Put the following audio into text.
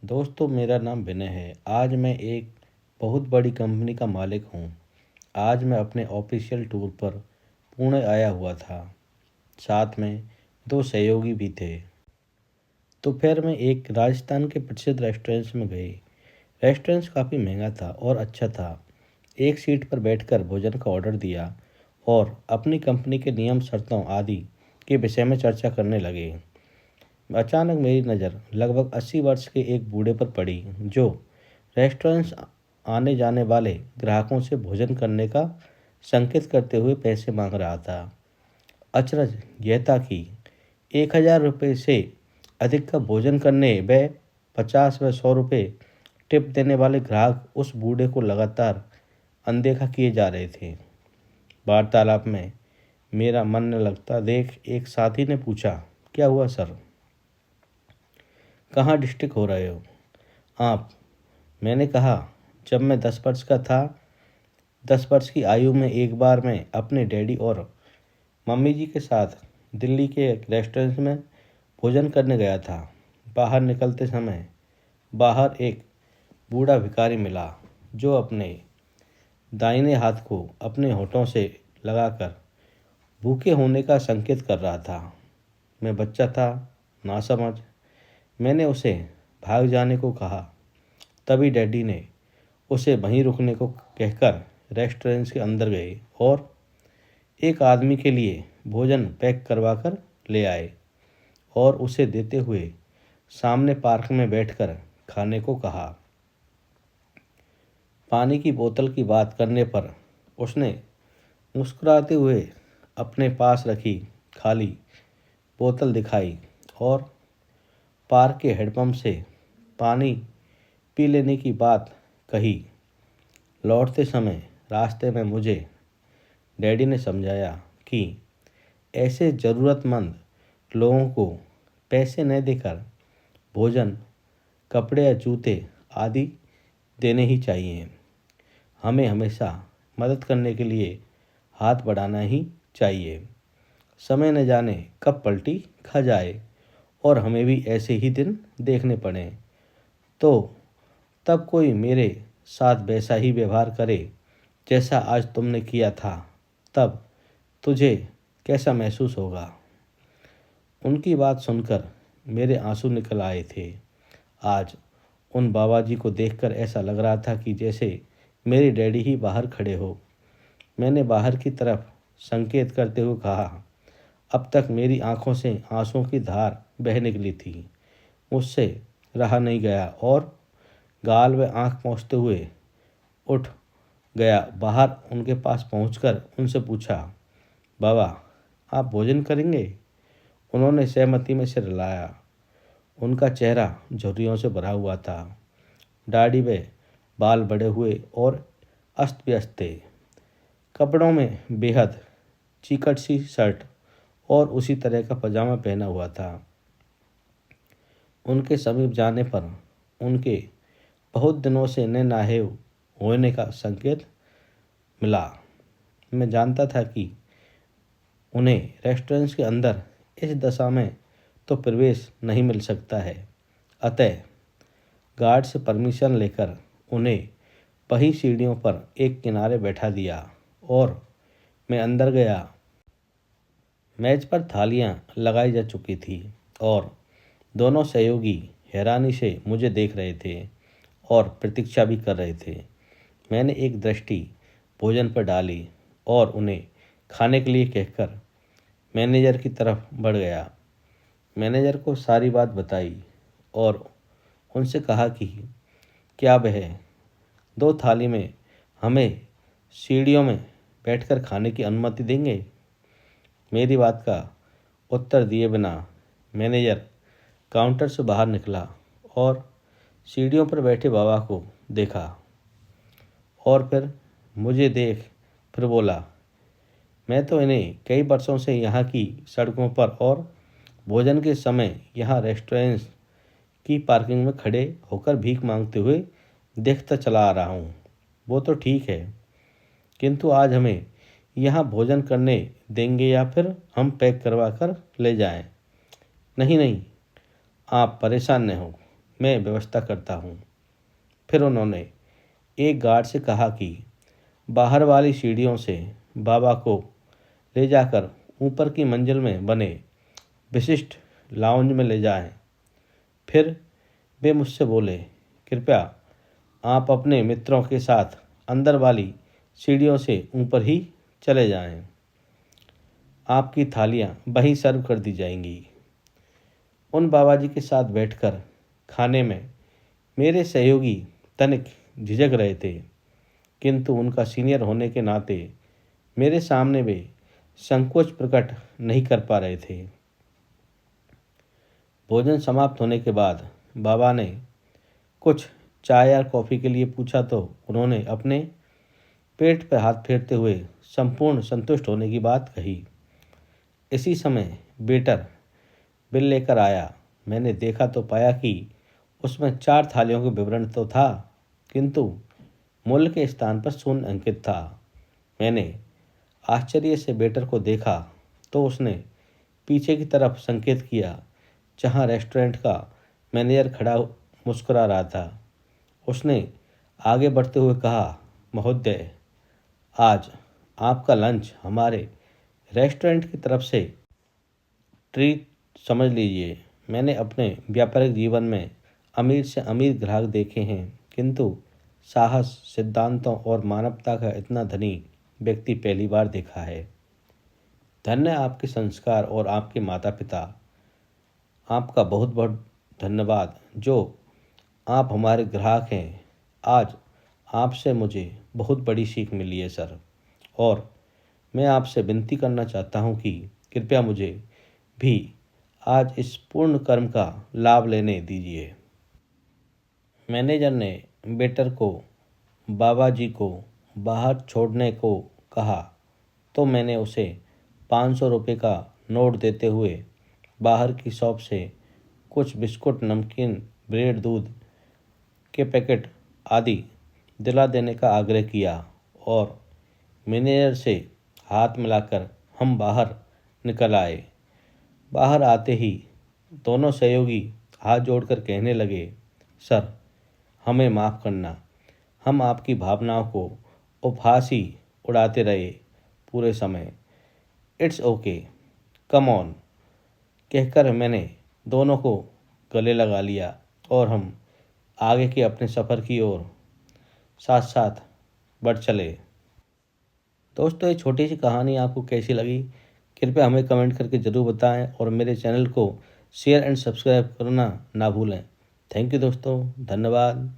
दोस्तों, मेरा नाम विनय है। आज मैं एक बहुत बड़ी कंपनी का मालिक हूँ। आज मैं अपने ऑफिशियल टूर पर पुणे आया हुआ था। साथ में दो सहयोगी भी थे। तो फिर मैं एक राजस्थान के प्रसिद्ध रेस्टोरेंट में गई। रेस्टोरेंट काफ़ी महंगा था और अच्छा था। एक सीट पर बैठकर भोजन का ऑर्डर दिया और अपनी कंपनी के नियम शर्तों आदि के विषय में चर्चा करने लगे। अचानक मेरी नज़र लगभग 80 वर्ष के एक बूढ़े पर पड़ी, जो रेस्टोरेंट आने जाने वाले ग्राहकों से भोजन करने का संकेत करते हुए पैसे मांग रहा था। अचरज यह था कि 1000 रुपये से अधिक का भोजन करने व 50 व 100 रुपये टिप देने वाले ग्राहक उस बूढ़े को लगातार अनदेखा किए जा रहे थे। वार्तालाप में मेरा मन न लगता देख एक साथी ने पूछा, क्या हुआ सर? कहाँ डिस्ट्रिक्ट हो रहे हो आप? मैंने कहा, जब मैं 10 वर्ष का था, 10 वर्ष की आयु में एक बार मैं अपने डैडी और मम्मी जी के साथ दिल्ली के एक रेस्टोरेंट में भोजन करने गया था। बाहर निकलते समय बाहर एक बूढ़ा भिखारी मिला, जो अपने दाहिने हाथ को अपने होठों से लगाकर भूखे होने का संकेत कर रहा था। मैं बच्चा था, नासमझ। मैंने उसे भाग जाने को कहा। तभी डैडी ने उसे वहीं रुकने को कहकर रेस्टोरेंट के अंदर गए और एक आदमी के लिए भोजन पैक करवा कर ले आए और उसे देते हुए सामने पार्क में बैठकर खाने को कहा। पानी की बोतल की बात करने पर उसने मुस्कुराते हुए अपने पास रखी खाली बोतल दिखाई और पार्क के हैंडपंप से पानी पी लेने की बात कही। लौटते समय रास्ते में मुझे डैडी ने समझाया कि ऐसे ज़रूरतमंद लोगों को पैसे न देकर भोजन, कपड़े या जूते आदि देने ही चाहिए। हमें हमेशा मदद करने के लिए हाथ बढ़ाना ही चाहिए। समय न जाने कब पलटी खा जाए और हमें भी ऐसे ही दिन देखने पड़े। तो तब कोई मेरे साथ वैसा ही व्यवहार करे जैसा आज तुमने किया था, तब तुझे कैसा महसूस होगा? उनकी बात सुनकर मेरे आंसू निकल आए थे। आज उन बाबा जी को देखकर ऐसा लग रहा था कि जैसे मेरे डैडी ही बाहर खड़े हो। मैंने बाहर की तरफ संकेत करते हुए कहा। अब तक मेरी आंखों से आंसुओं की धार बह निकली थी। मुझसे रहा नहीं गया और गाल व आंख पोंछते हुए उठ गया। बाहर उनके पास पहुंचकर उनसे पूछा, बाबा, आप भोजन करेंगे? उन्होंने सहमति में सिर हिलाया। उनका चेहरा झुर्रियों से भरा हुआ था। दाढ़ी व बाल बड़े हुए और अस्त व्यस्त थे। कपड़ों में बेहद चिकट सी शर्ट और उसी तरह का पजामा पहना हुआ था। उनके समीप जाने पर उनके बहुत दिनों से न नहाए होने का संकेत मिला। मैं जानता था कि उन्हें रेस्टोरेंट के अंदर इस दशा में तो प्रवेश नहीं मिल सकता है। अतः गार्ड से परमिशन लेकर उन्हें वहीं सीढ़ियों पर एक किनारे बैठा दिया और मैं अंदर गया। मेज पर थालियां लगाई जा चुकी थी और दोनों सहयोगी हैरानी से मुझे देख रहे थे और प्रतीक्षा भी कर रहे थे। मैंने एक दृष्टि भोजन पर डाली और उन्हें खाने के लिए कहकर मैनेजर की तरफ बढ़ गया। मैनेजर को सारी बात बताई और उनसे कहा कि क्या वह 2 थाली में हमें सीढ़ियों में बैठकर खाने की अनुमति देंगे। मेरी बात का उत्तर दिए बिना मैनेजर काउंटर से बाहर निकला और सीढ़ियों पर बैठे बाबा को देखा और फिर मुझे देख फिर बोला, मैं तो इन्हें कई वर्षों से यहाँ की सड़कों पर और भोजन के समय यहाँ रेस्टोरेंट की पार्किंग में खड़े होकर भीख मांगते हुए देखता चला आ रहा हूँ। वो तो ठीक है, किंतु आज हमें यहाँ भोजन करने देंगे या फिर हम पैक करवा कर ले जाएं? नहीं नहीं, आप परेशान न हो। मैं व्यवस्था करता हूँ। फिर उन्होंने एक गार्ड से कहा कि बाहर वाली सीढ़ियों से बाबा को ले जाकर ऊपर की मंजिल में बने विशिष्ट लाउंज में ले जाएं। फिर वे मुझसे बोले, कृपया आप अपने मित्रों के साथ अंदर वाली सीढ़ियों से ऊपर ही चले जाएं। आपकी थालियां वहीं सर्व कर दी जाएंगी। उन बाबा जी के साथ बैठकर खाने में मेरे सहयोगी तनिक झिझक रहे थे, किंतु उनका सीनियर होने के नाते मेरे सामने वे संकोच प्रकट नहीं कर पा रहे थे। भोजन समाप्त होने के बाद बाबा ने कुछ चाय या कॉफ़ी के लिए पूछा तो उन्होंने अपने पेट पर हाथ फेरते हुए संपूर्ण संतुष्ट होने की बात कही। इसी समय वेटर बिल लेकर आया। मैंने देखा तो पाया कि उसमें 4 थालियों का विवरण तो था, किंतु मूल्य के स्थान पर शून्य अंकित था। मैंने आश्चर्य से वेटर को देखा तो उसने पीछे की तरफ संकेत किया, जहां रेस्टोरेंट का मैनेजर खड़ा मुस्कुरा रहा था। उसने आगे बढ़ते हुए कहा, महोदय, आज आपका लंच हमारे रेस्टोरेंट की तरफ से ट्रीट समझ लीजिए। मैंने अपने व्यापारिक जीवन में अमीर से अमीर ग्राहक देखे हैं, किंतु साहस, सिद्धांतों और मानवता का इतना धनी व्यक्ति पहली बार देखा है। धन्य आपके संस्कार और आपके माता पिता। आपका बहुत बहुत धन्यवाद जो आप हमारे ग्राहक हैं। आज आपसे मुझे बहुत बड़ी सीख मिली है सर, और मैं आपसे विनती करना चाहता हूं कि कृपया मुझे भी आज इस पूर्ण कर्म का लाभ लेने दीजिए। मैनेजर ने वेटर को बाबा जी को बाहर छोड़ने को कहा तो मैंने उसे 500 रुपये का नोट देते हुए बाहर की शॉप से कुछ बिस्कुट, नमकीन, ब्रेड, दूध के पैकेट आदि दिला देने का आग्रह किया और मैनेजर से हाथ मिलाकर हम बाहर निकल आए। बाहर आते ही दोनों सहयोगी हाथ जोड़कर कहने लगे, सर, हमें माफ़ करना, हम आपकी भावनाओं को उपहास ही उड़ाते रहे पूरे समय। इट्स ओके, कम ऑन कहकर मैंने दोनों को गले लगा लिया और हम आगे के अपने सफ़र की ओर साथ साथ बढ़ चले। दोस्तों, ये छोटी सी कहानी आपको कैसी लगी कृपया हमें कमेंट करके ज़रूर बताएं और मेरे चैनल को शेयर एंड सब्सक्राइब करना ना भूलें। थैंक यू दोस्तों, धन्यवाद।